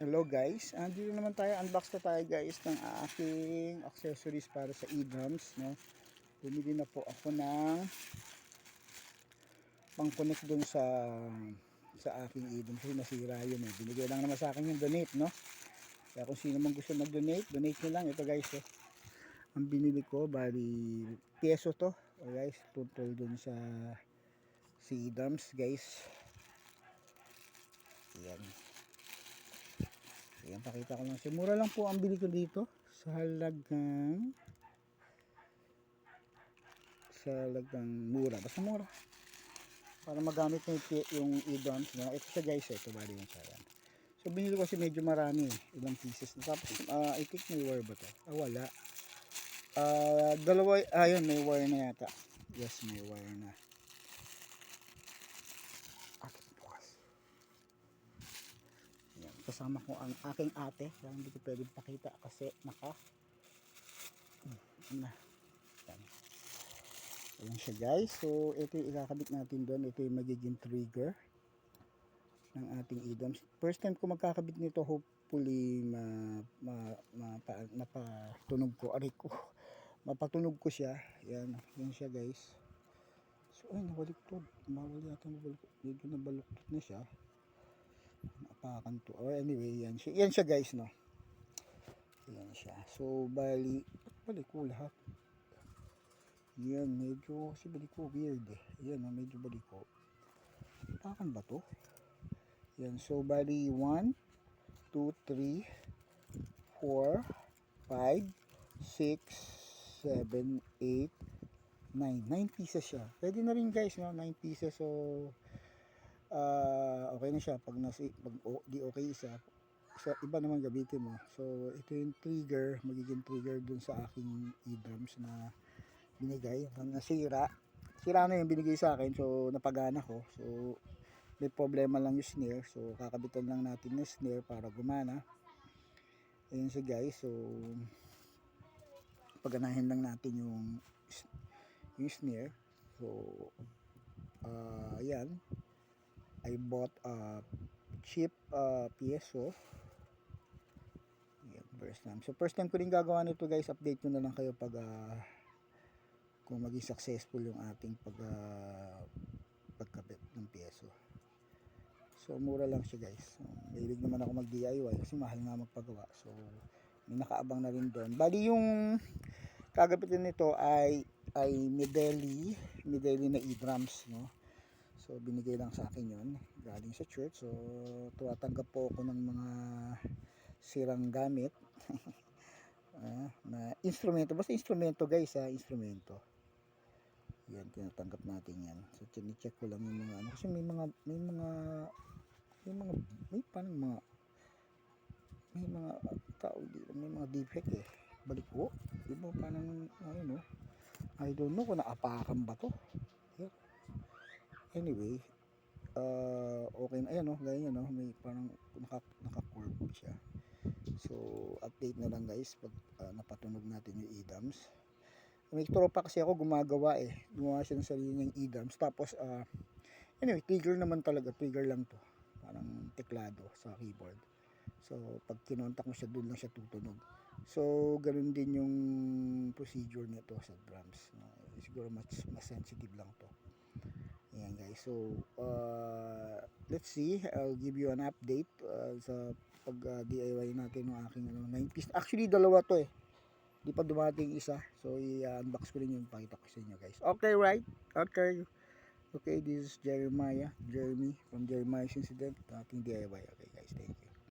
Hello guys, andito naman tayo, unbox na tayo guys ng aking accessories para sa e-drums, no? Bumili na po ako ng pang-connect dun sa aking e-drums kasi nasira yun eh. Binigay lang naman sa akin yung donate, no? Kaya kung sino man gusto mag-donate, donate nyo lang. Ito guys, eh. Ang binili ko, bali piyeso to. O guys, total dun sa e-drums guys. Ayan. Ayan, pakita ko lang siya. Mura lang po ang bili ko dito. Sa halagang mura. Basta mura. Para magamit na yung e-drums. Ito siya guys. Ito bali yung siya. So binili ko kasi medyo marami. Ilang pieces. Tapos, I think may wire ba to? Wala. Dalawa. Ayun, may wire na yata. Yes, may wire na. Kasama ko ang aking ate, kaya hindi ko pwedeng pakita kasi ayan siya guys. So ito yung ikakabit natin doon. Ito yung magiging trigger ng ating e-drums. First time ko magkakabit nito, hopefully mapatunog ko mapatunog ko siya. Yan siya guys. So ay, nabaliktod, mawala yata, medyo nabaluktot na siya. Apakan to. Or anyway, yan siya guys, no. Yan siya. So balik ko lahat. Yan, medyo kasi balik ko weird eh. Yan, medyo balik ko. Apakan ba to? Yan, so bali 1 2 3 4 5 6 7 8 9 pieces siya. Pwede na rin guys, no? 9 pieces. So okay na siya pag di okay isa iba naman gamitin mo. So ito yung trigger, magiging trigger dun sa aking e-drums na binigay. Nasira na yung binigay sa akin, so napagana ko. So may problema lang yung snare, so kakabitan lang natin yung snare para gumana. Ayun siya guys. So paganahin lang natin yung snare. So ayan, I bought a cheap PSO. Yan, first time. So first time ko rin gagawa nito guys. Update ko na lang kayo pag kung maging successful yung ating pagkabit ng PSO. So mura lang siya guys. So, mahilig naman ako mag DIY kasi mahal nga magpagawa. So may nakaabang na rin doon. Bali yung kagapitin nito ay Medeli na e-drums, no? So binigay lang sa akin yun galing sa church. So tumatanggap po ako ng mga sirang gamit na instrumento. Basta instrumento guys, instrumento. Yan, tinatanggap natin yan. So tine-check ko lang yung mga kasi may mga tao dito, may mga defect eh. Balik ko. Diba parang ayun, no? I don't know kung naapakan ba to. Yeah. Anyway, okay na. Ayan, no, ganyan, no, may parang naka-curve siya. So update na lang guys pag napatunog natin yung e-drums. May tropa kasi ako gumawa siya ng sarili niyang e-drums. Tapos anyway, trigger naman talaga, trigger lang to, parang teklado sa keyboard. So pag kinontak mo siya, doon lang siya tutunog. So ganun din yung procedure nito sa drums, no? Siguro mas sensitive lang to. Ayan guys, so let's see, I'll give you an update sa pag DIY natin ng aking 9 piece. Actually dalawa to eh, di pa dumating isa. So i-unbox ko rin yung pakita ko sa inyo guys. Okay, right? Okay, this is Jeremy from Jeremiah's Incident, ating DIY. Okay guys, thank you.